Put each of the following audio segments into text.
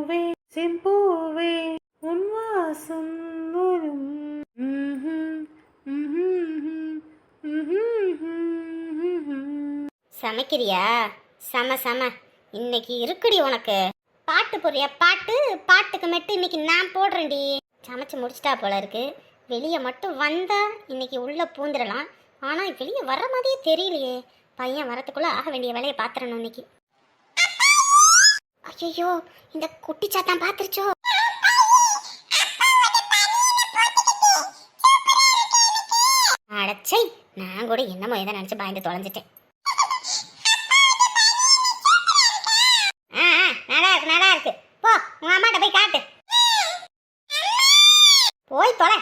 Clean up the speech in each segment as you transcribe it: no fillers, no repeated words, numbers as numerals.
செம்பூவே செம்பூவே உன் வாசம் நூலும். சமைக்கிறியா? சம சம. இன்னைக்கு இருக்குடி உனக்கு பாட்டு போடுறியா? பாட்டு பாட்டுக்கு மட்டும் இன்னைக்கு நான் போடுறேன்டி. சமைச்சு முடிச்சிட்டா போல இருக்கு. வெளியே மட்டும் வந்தா இன்னைக்கு உள்ள பூந்துடலாம். ஆனா வெளியே வர்ற மாதிரியே தெரியலையே. பையன் வரத்துக்குள்ள ஆக வேண்டிய வேலையை பாத்துறணும் இன்னைக்கு. ஐயோ, இந்த குட்டி சாத்தான் பாத்துருச்சோ. அடச்சை, நான் கூட என்னமோ எதை நினைச்சு பயந்து தொலைஞ்சிட்டேன். நல்லா இருக்கு. போ உங்க அம்மாட்ட போய் காட்டு. போய் தொலை.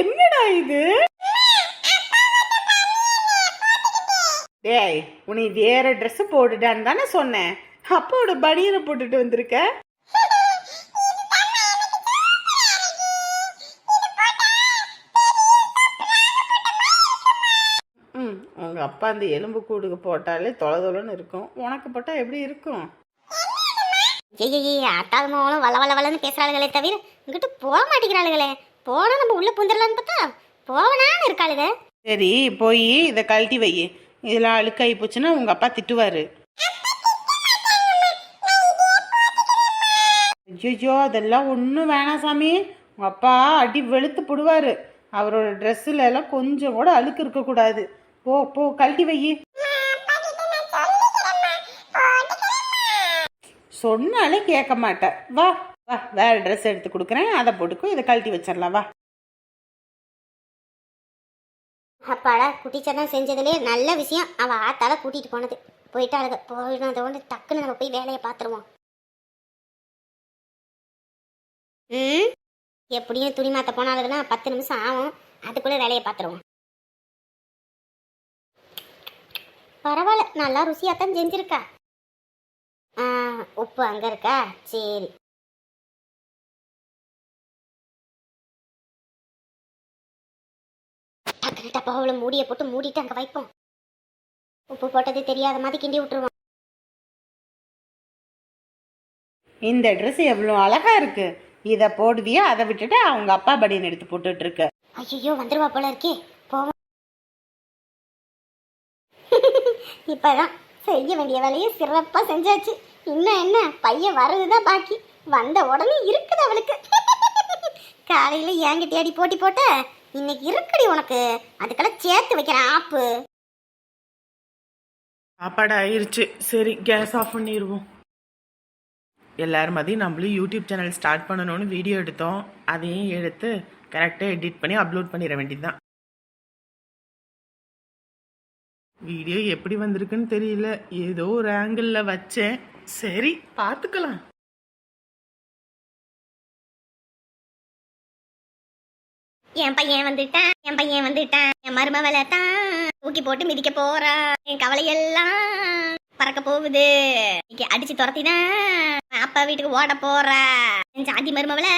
என்னடா இது? டேய், உன்னை வேற ட்ரெஸ் போட்டுட்டான்னு தானே சொன்னேன். அப்போட பனியனை போட்டுட்டு வந்திருக்க. உங்க அப்பா அந்த எலும்பு கூடுக்கு போட்டாலே தொலைன்னு இருக்கும். உனக்கு போட்டா எப்படி இருக்கும்? அத்தாதமாவளும் வள வள வளன்னு பேசுறாளுகளே தவிர இங்கிட்ட போக மாட்டேங்கிறாளுகளே. போனா நம்ம உள்ள புந்துடலான்னு பார்த்தா போவனான்னு இருக்காளுங்க. சரி, போய் இதை கழட்டி வை. இதெல்லாம் அழுக்காயி போச்சுன்னா உங்க அப்பா திட்டுவாரு. ஐயோ, அதெல்லாம் ஒன்றும் வேணாம் சாமி. உங்க அப்பா அடி வெளுத்து போடுவாரு. அவரோட ட்ரெஸ்ஸுல எல்லாம் கொஞ்சம் கூட அழுக்கு இருக்கக்கூடாது. போ போ, கழட்டி வை. சொன்னாலே கேட்க மாட்டேன். வா வா, வேற ட்ரெஸ் எடுத்து கொடுக்குறேன், அதை போட்டுக்கோ. இதை கழட்டி வச்சிடலாம் வா. அப்பாடா, குட்டிச்சதான் செஞ்சதுலேயே நல்ல விஷயம். அவள் ஆத்தால கூட்டிகிட்டு போனது. போயிட்டாளுங்க. போயிடுறத ஒன்று டக்குன்னு நம்ம போய் வேலையை பார்த்துருவோம். எப்படியும் துணி மாற்ற போனாலுங்கன்னா 10 நிமிஷம் ஆகும். அதுக்குள்ளே வேலையை பார்த்துருவோம். பரவாயில்ல, நல்லா ருசியாத்தான் செஞ்சிருக்கா. உப்பு அங்கே இருக்கா? சரி. டப்பாவில் மூடியை போட்டு மூடிட்டு அங்கே வைப்போம். உப்பு போட்டது தெரியாத மாதிரி கிண்டி விட்டுருவோம். இந்த ட்ரெஸ் எவ்வளோ அழகா இருக்கு. இதை போடுவியா? அதை விட்டுட்டு அவங்க அப்பா பனியன் எடுத்து போட்டுட்டு இருக்க. ஐயோ, வந்துருவா போல இருக்கே. போவோம். இப்பதான் செய்ய வேண்டிய வேலையை சிறப்பா செஞ்சாச்சு. இன்னும் என்ன, பையன் வர்றதுதான் பாக்கி. வந்த உடனே இருக்குது அவளுக்கு. காலையில ஏங்கிட்ட அடி போட்டி போட்ட இன்னைக்கு இருக்குடி உனக்கு. அதுக்கெல்லாம் சேர்த்து வைக்கிறேன் ஆப்பு. சாப்பாடு ஆயிடுச்சு. சரி, கேஸ் ஆஃப் பண்ணிடுவோம். எல்லாரும் மதியம் நம்மளும் யூடியூப் சேனல் ஸ்டார்ட் பண்ணணும்னு வீடியோ எடுத்தோம். அதையும் எடுத்து கரெக்டாக எடிட் பண்ணி அப்லோட் பண்ணிட வேண்டியதுதான். வீடியோ எப்படி வந்திருக்குன்னு தெரியல. ஏதோ ஒரு ஆங்கிளில் வச்சேன். சரி, பார்த்துக்கலாம். என் பையன் வந்துட்டான், என் பையன் வந்துட்டான். என் மருமவளை தான் தூக்கி போட்டு மிதிக்க போறா. என் கவலையெல்லாம் பறக்க போகுது. அடிச்சு துரத்திதான் அப்பா வீட்டுக்கு ஓட போறா. என் சாதி மருமவளை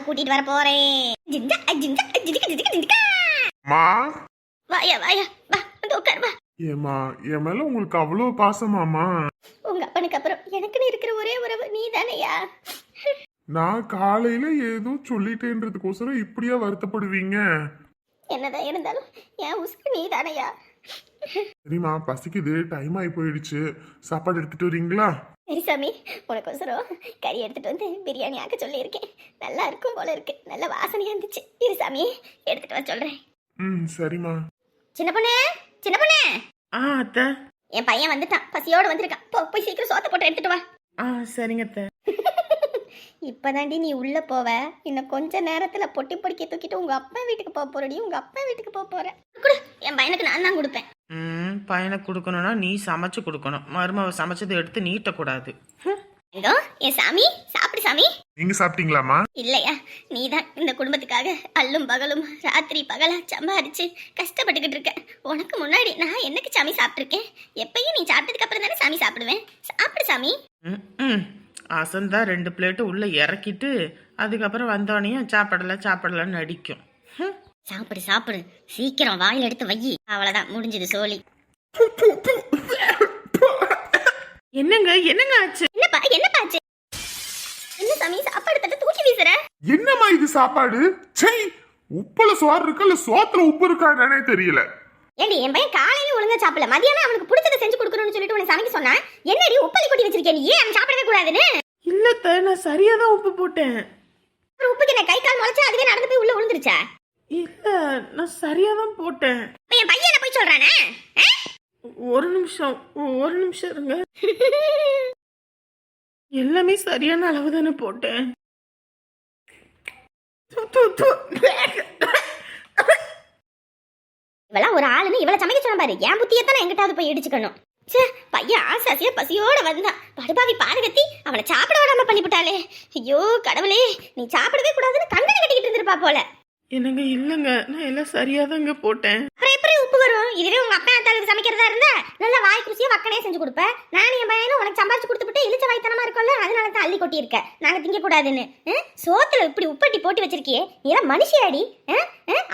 கூட்டிட்டு வர போறேன். வாயா வாயா வா, வந்து உட்கார் வா. ஏமா, என் மேல உங்களுக்கு அவ்வளவு பாசமாமா? உங்க அப்பனுக்கு அப்புறம் எனக்குன்னு இருக்கிற ஒரே உறவு நீ தானையா? நான் காலையில ஏதோ சொல்லிட்டேன்றதுக்கோசரம் இப்படியா வருத்தப்படுவீங்க? என்னதான் இருந்தாலும் என் உசுக்கு நீ தானையா? சரிம்மா, பசிக்குது, டைம் ஆகி போயிடுச்சு. சாப்பாடு எடுத்துட்டு வரீங்களா? சரி சாமி, உனக்கோசரம் கறி எடுத்துட்டு வந்து பிரியாணி ஆக்க சொல்லியிருக்கேன். நல்லா இருக்கும் போல இருக்கு. நல்ல வாசனையா இருந்துச்சு. இரு சாமி, எடுத்துட்டு வர சொல்றேன். சரிம்மா. சின்ன பொண்ணு, சின்ன பொண்ணு. அத்தை. என் பையன் வந்துட்டான், பசியோட வந்திருக்கான். போய் சீக்கிரம் சோத்த போட்டு எடுத்துட்டு வா. சரிங்க அத்தை. இப்பதாண்டி நீ உள்ள போவ. இன்னும் கொஞ்ச நேரத்துல பொட்டி பொடிக்க தூக்கிட்டு உங்க அப்பா வீட்டுக்கு போக போறடி. உங்க அப்பா வீட்டுக்கு போக போற. என் பையனுக்கு நான் தான் கொடுப்பேன். பையனுக்கு கொடுக்கணும்னா நீ சமைச்சு கொடுக்கணும். மருமவ சமைச்சதை எடுத்து நீட்டக்கூடாது. இதோ என் சாமி, சாப்பிடு சாமி. நீங்க சாப்பிட்டீங்களாமா? இல்லையா, நீதான் இந்த குடும்பத்துக்காக அல்லும் பகலும் ராத்திரி பகலா சம்பாதிச்சு கஷ்டப்பட்டுக்கிட்டு இருக்க. உனக்கு முன்னாடி நான் என்னைக்கு சாமி சாப்பிட்டுருக்கேன்? எப்பயும் நீ சாப்பிட்டதுக்கு அப்புறம் தானே சாமி சாப்பிடுவேன். சாப்பிடு சாமி. அசந்தா 2 பிளேட்டு உள்ள இறக்கிட்டு அதுக்கப்புறம் வந்தோடனே சாப்பிடலான்னு அடிக்கும். சாப்பிடு சாப்பிடு, சீக்கிரம் வாயில் எடுத்து வை. அவ்வளவுதான், முடிஞ்சது சோலி. என்னங்க ஆச்சு? என்னப்பா ஆச்சு? என்ன சாமி சாப்பாடு தட்டு தூக்கி வீசுற? என்னம்மா இது சாப்பாடு? சை, உப்புல சோறு இருக்கா இல்ல சோத்துல உப்பு இருக்கானே தெரியல. ஏண்டி, என் பையன் காலையில ஒழுங்கா சாப்பிடல, மதியானம் அவனுக்கு பிடிச்சதை செஞ்சு கொடுக்கணும்னு சொல்லிட்டு உன்னை சமைக்க சொன்னா, என்னடி உப்பலி கொட்டி வச்சிருக்கேன் நீ? அவன் சாப்பிடவே கூடாதுன்னு. இல்ல, நான் சரியா தான் உப்பு போட்டேன். உப்புக்கு என்ன கை கால் முளைச்சா அதுவே நடந்து போய் உள்ள விழுந்துருச்சா? இல்ல, நான் சரியா தான் போட்டேன். என் பையன் என்ன போய் சொல்றானே? ஒரு நிமிஷம் இருங்க. எல்லாமே சரியான அளவு தானே போட்டேன். இவெல்லாம் ஒரு ஆளுன்னு இவளை சமைக்க சொன்ன பாரு. என் புத்தியத்தான் எங்கிட்டாவது போய் இடிச்சுக்கணும். சே, பையன் ஆசாசியா பசியோட வந்தான். படுபாவி பாருகத்தி அவனை சாப்பிட விடாம பண்ணிவிட்டாளே. ஐயோ கடவுளே, நீ சாப்பிடவே கூடாதுன்னு கண்டனை கட்டிக்கிட்டு இருந்திருப்பா போல. என்னங்க இல்லங்க, நான் எல்லாம் சரியா தாங்க போட்டேன். அப்புறம் எப்படி உப்பு வரும்? இதுவே உங்க அப்பா அத்தாளுக்கு சமைக்கிறதா இருந்தா நல்லா வாய் குசியா வக்கனே செஞ்சு கொடுப்பேன். நானும் என் பையனும் உனக்கு சம்பாதிச்சு கொடுத்துட்டு இழிச்ச வாய்த்தனமா இருக்கும்ல, அதனால தான் அள்ளி கொட்டி இருக்க. நாங்க திங்க கூடாதுன்னு சோத்துல இப்படி உப்பட்டி போட்டு வச்சிருக்கியே, நீ எல்லாம் மனுஷியாடி?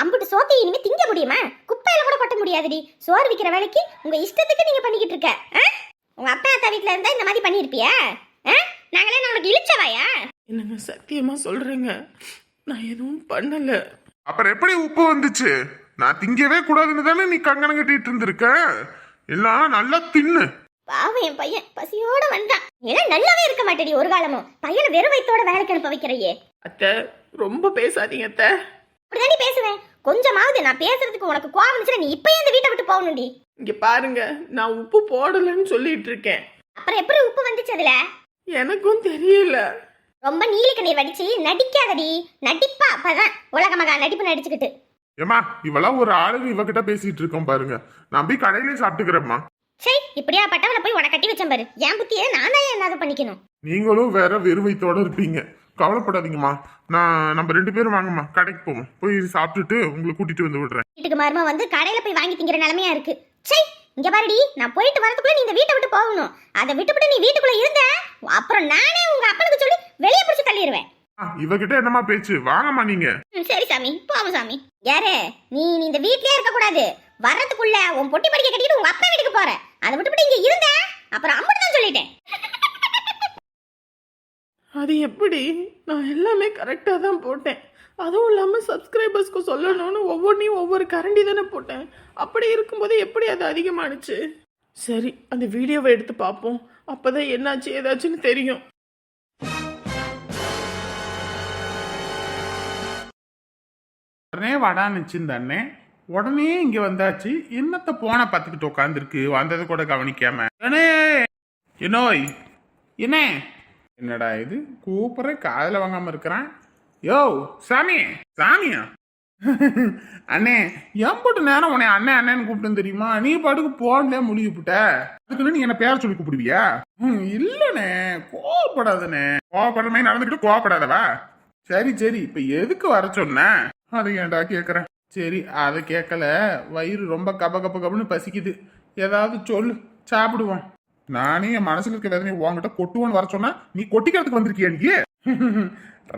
அம்புட்டு சோத்தை இனிமே திங்க முடியுமா? குப்பையில கூட கொட்ட முடியாதுடி. சோறு விற்கிற வேலைக்கு உங்க இஷ்டத்துக்கு நீங்க பண்ணிக்கிட்டு இருக்க. உங்க அப்பா அத்தா வீட்டுல இருந்தா இந்த மாதிரி பண்ணிருப்பியா? நாங்களே உனக்கு இழிச்சவாயா? என்னங்க சத்தியமா சொல்றேங்க, நான் எதுவும் பண்ணல. அப்புறம் எப்படி உப்பு வந்துச்சு? நான் திங்கவே கூடாதுன்னு தானே நீ கங்கணம் கட்டிட்டு இருந்திருக்க. எல்லாம் நல்லா தின்னு. பாவம் என் பையன் பசியோட வந்தான். எல்லாம் நல்லாவே இருக்க மாட்டேடி ஒரு காலமும். பையனை வெறும் வயித்தோட வேலைக்கு அனுப்ப வைக்கிறையே. அத்தை, ரொம்ப பேசாதீங்க அத்தை. அப்படிதாண்டி பேசுவேன். கொஞ்சமாவது நான் பேசுறதுக்கு உனக்கு கோவம் வந்துச்சுன்னா நீ இப்பயே இந்த வீட்டை விட்டு போகணும்டி. இங்க பாருங்க, நான் உப்பு போடலன்னு சொல்லிட்டு இருக்கேன். அப்புறம் எப்படி உப்பு வந்துச்சு அதுல? எனக்கும் தெரியல. ரொம்ப நீலி கண்ணீர் வடிச்சு நடிக்காதடி. நடிப்பா அப்பதான் உலக மகா நடிப்பு நடிச்சுக்கிட்டு. ஏமா, இவெல்லாம் ஒரு ஆளுங்க இவகிட்ட பேசிட்டு இருக்கோம் பாருங்க. நான் போய் கடையிலே சாப்பிட்டுக்கிறேம்மா. சரி, இப்படியா பட்டவளை போய் உனக்கு கட்டி வச்சேன் பாரு. என் புத்தியை நான் தான் என்னது பண்ணிக்கணும். நீங்களும் வேற வெறுவைத்தோட இருப்பீங்க. கவலைப்படாதீங்கம்மா. நம்ம 2 பேரும் வாங்கம்மா, கடைக்கு போவோம். போய் சாப்பிட்டுட்டு உங்களை கூட்டிட்டு வந்து விடுறேன். வீட்டுக்கு மருமா வந்து கடையில போய் வாங்கி திங்கிற நிலைமையா இருக்கு. சரி, இங்க பாருடி, நான் போயிட்டு வரதுக்குள்ள நீ இந்த வீட்டை விட்டு போகணும். அதை விட்டுவிட்டு நீ வீட்டுக்குள்ள இருந்த அப்புறம் நானே உங்க அப்பனுக்கு சொல்லி வெளியே பிடிச்சு தள்ளிடுவேன். இவகிட்ட என்னமா பேச்சு? வாங்கம்மா நீங்க. சரி சாமி, போவோம் சாமி. யாரு நீ? இந்த வீட்லயே இருக்க கூடாது. வர்றதுக்குள்ள உன் பொட்டி படிக்க கட்டிட்டு உங்க அப்பா வீட்டுக்கு போற. அதை விட்டுவிட்டு இங்க இருந்த அப்புறம் அம்முட்டு சொல்லிட்டேன். அது எப்படி? நான் எல்லாமே கரெக்டா தான் போட்டேன். அதுவும் இல்லாமல் சப்ஸ்கிரைபர்ஸ்க்கு சொல்லணும்னு ஒவ்வொன்றையும் ஒவ்வொரு கரண்டி தானே போட்டேன். அப்படி இருக்கும்போது எப்படி அது அதிகமானுச்சு? சரி, அந்த வீடியோவை எடுத்து பார்ப்போம். அப்போதான் என்னாச்சு ஏதாச்சுன்னு தெரியும். உடனே வடான்னுச்சுந்தானே, உடனே இங்க வந்தாச்சு. என்னத்த போன பார்த்துக்கிட்டு உட்காந்துருக்கு, வந்தது கூட கவனிக்காம. என்னோய் என்ன என்னடா இது, கூப்பிட்ற காதில் வாங்காம இருக்கிறான். யோ சாமி, சாமியா? அண்ணே, எம்பட்டு நேரம் உன்னை அண்ணன் அண்ணன்னு கூப்பிட்டு தெரியுமா? நீ பாட்டுக்கு போன்ல முடிவுட்ட. அதுக்குன்னு நீ என்ன பேர சொல்லி கூப்பிடுவியா? இல்லண்ணே, கோவப்படாதண்ணே. கோவப்படுற மாதிரி நடந்துக்கிட்டு கோவப்படாதவா? சரி சரி, இப்ப எதுக்கு வர சொன்ன? அதை ஏன்டா கேக்குறேன். சரி, அதை கேட்கல. வயிறு ரொம்ப கப கப கபன்னு பசிக்குது. ஏதாவது சொல்லு, சாப்பிடுவோம். நானே என் மனசுல இருக்க வேதனை உங்ககிட்ட கொட்டுவோன்னு வர சொன்னா நீ கொட்டிக்கிறதுக்கு வந்திருக்கியா நீ?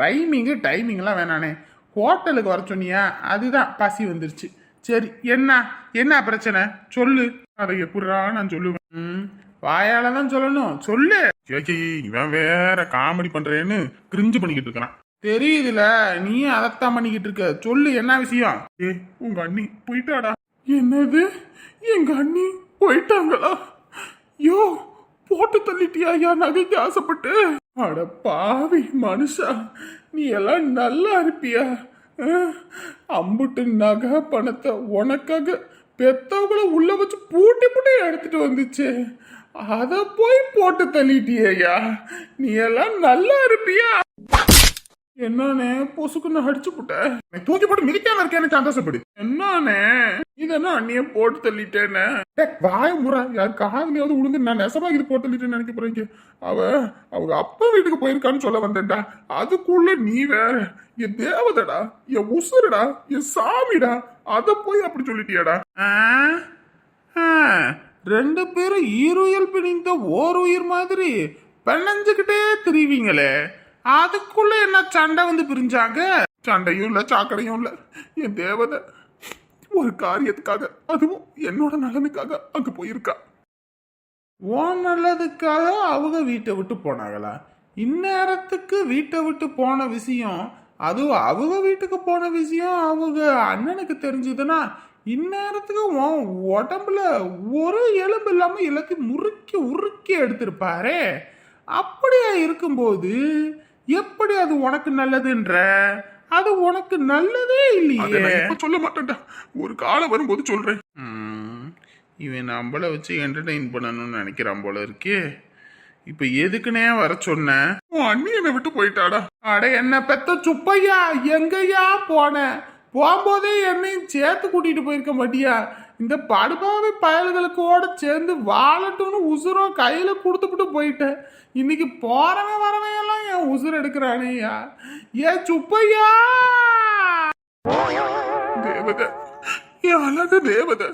ரைமிங்கு டைமிங்லாம் வேணானே. ஹோட்டலுக்கு வர சொன்னியா, அதுதான் பசி வந்துருச்சு. சரி, என்ன பிரச்சனை சொல்லு. அதை எப்படா நான் சொல்லுவேன்? வாயால தான் சொல்லணும், சொல்லு. சேச்சி, இவன் வேற காமெடி பண்றேன்னு கிரிஞ்சு பண்ணிக்கிட்டு இருக்கான். தெரியுதுல, நீ அதைத்தான் பண்ணிக்கிட்டு இருக்க. சொல்லு, என்ன விஷயம்? உங்க அண்ணி போயிட்டாடா. என்னது? எங்க அண்ணி போயிட்டாங்களா? யோ, போட்டு தள்ளிட்டியா யா நகைக்கு ஆசைப்பட்டு? அட பாவி மனுஷா, நீ எல்லாம் நல்லா இருப்பியா? அம்புட்டு நகை பணத்தை உனக்காக பெத்தவங்கள உள்ள வச்சு பூட்டி பூட்டி எடுத்துட்டு வந்துச்சு. அத போய் போட்டு தள்ளிட்டியா? நீ எல்லாம் நல்லா இருப்பியா? என்னண்ணே பொசுக்குன்னு அடிச்சு புட்ட? தூக்கி போட்டு மிதிக்காம இருக்கேன்னு சந்தோஷப்படு. என்னண்ணே இதெல்லாம் அண்ணிய போட்டு தள்ளிட்டேன்னு வாய முறை யார் காதலியாவது உளுந்து நான் நெசமா இது போட்டு தள்ளிட்டேன்னு நினைக்க போறீங்க. அவங்க அப்பா வீட்டுக்கு போயிருக்கான்னு சொல்ல வந்தேன்டா. அதுக்குள்ள நீ வேற என் தேவதடா, என் உசுருடா, என் சாமிடா, அத போய் அப்படி சொல்லிட்டியாடா? 2 பேரும் ஈருயிர் பிணிந்த ஓர் உயிர் மாதிரி பெண்ணஞ்சுக்கிட்டே திரிவீங்களே, அதுக்குள்ள என்ன சண்டை வந்து பிரிஞ்சாங்க? சண்டையும் இல்ல சாக்கடையும் இல்ல. என் தேவதை ஒரு காரியத்துக்காக, அதுவும் என்னோட நலனுக்காக அங்க போயிருக்கா. உன் நல்லதுக்காக அவங்க வீட்டை விட்டு போனாங்களா? இந்நேரத்துக்கு வீட்டை விட்டு போன விஷயம், அதுவும் அவங்க வீட்டுக்கு போன விஷயம் அவங்க அண்ணனுக்கு தெரிஞ்சதுன்னா இந்நேரத்துக்கு உன் உடம்புல ஒரு எலும்பு இல்லாம எல்லாத்தையும் முறுக்கி உருக்கி எடுத்திருப்பாரே. அப்படியா இருக்கும்போது எப்படி அது உனக்கு நல்லதுன்ற? அது உனக்கு நல்லதே அதை இல்லையே. நான் இப்ப சொல்ல மாட்டேன்டா, ஒரு காலம் வரும்போது சொல்றேன். இவன் நம்மளை வச்சு என்டர்டெயின் பண்ணணும்னு நினைக்கிறான் போல இருக்கே. இப்ப எதுக்குன்னே வர சொன்ன? உன் அண்ணி என்னை விட்டு போயிட்டாடா. அட என்ன பெத்த சுப்பையா, எங்கய்யா போன? போகும்போதே என்னையும் சேர்த்து கூட்டிட்டு போயிருக்க மாட்டியா? இந்த படுபாவை பயல்களுக்கோட சேர்ந்து வாழட்டும்னு உசுரோ கையில கொடுத்துட்டு போயிட்டேன். இன்னைக்கு போறவன் வரவன் எல்லாம் என் உசுர் எடுக்கிறானேயா. ஏன் சுப்பையா? தேவதை, என் அழகு தேவதை.